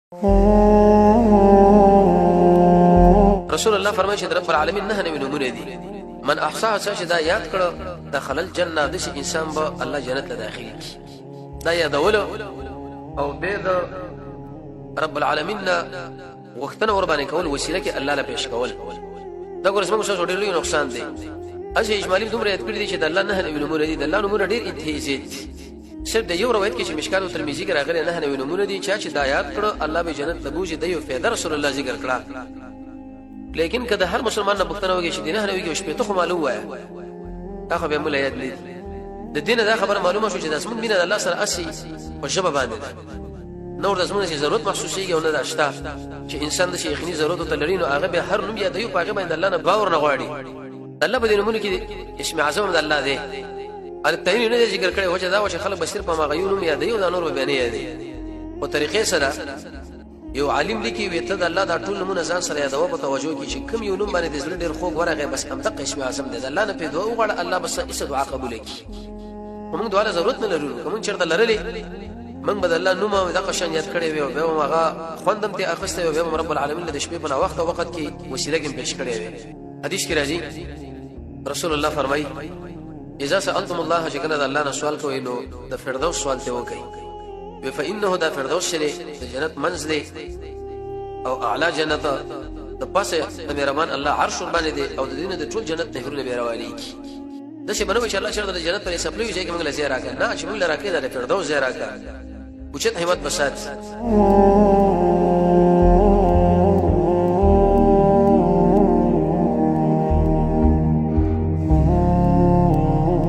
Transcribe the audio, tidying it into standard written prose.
رسول الله فرمایي چې رب العالمین نه نمونه دي من احصاها چې دا یاد کړه دخل الجنه د شي انسان به الله جنت ته داخلي دا یادول او د رب العالمین وختنه ور باندې کول وسیله کې الله له پېښ کول دا ګور اسمه څه ډېر لوی نقصان دی اځه اجمالی دومره یاد کړی دي چې د الله نه نمونه دي د الله نمونه ډېر انتهازي صرف د یو روایت کې چې مشکات او ترمذی کې راغلي نه نمونه دي چې دا یاد کړه الله به جنت ته بوځي دی او پیدا رسول الله ذکر کړه لیکن کله هر مسلمان نه بوختنه وږي چې دینه نه وږي شپې ته معلوم وای دا خو به مولا یاد لید د دینه دا خبر معلومه شو چې د اسمن بینه الله سره اسی په شبه باندې نور د اسمن چې ضرورت محسوسيږي او نه داشته چې انسان د شیخنی ضرورت ته لري نو هغه به هر نوم یادوي په هغه باندې الله نه باور نه غواړي الله به دې نومونه کې اسم اعظم د الله دی التعین نه ذکر کړي وجه دا چې خلک بصیر په مغیون یادوي او د نور به نه یادوي په طریقې سره یو عالم لیکي وي ته د الله دا ټول نمونه ځان سره یادو په توجه کې چې کوم یو نوم باندې د زړه ډیر خوږ ورغه بس هم دغه اسم اعظم دی الله نه په دعا وغواړه الله بس ایسه دعا قبول کړي موږ دعا ضرورت نه لرو کوم چیرته لرلې موږ بد الله نوم او دغه شان یاد کړي وي او به هغه خوندم ته اخسته وي به رب العالمین د شپې په وخت کې وسیله کې پېښ کړي وي حدیث کې راځي رسول الله فرمایي اذا سالتم الله شکر الله نه سوال کوئ نو د فردوس سوال ته وکړئ فإنه دا فردوس شری د جنت منزل او اعلی جنت د پاسه د مهربان الله عرش باندې دی او د دینه د ټول جنت نهرونه بیروالي د شه بنو چې الله شر د جنت پر سپلوي چې موږ له زیرا کړه نه چې موږ لراکې د فردوس زیرا کړه اوچت همت بسات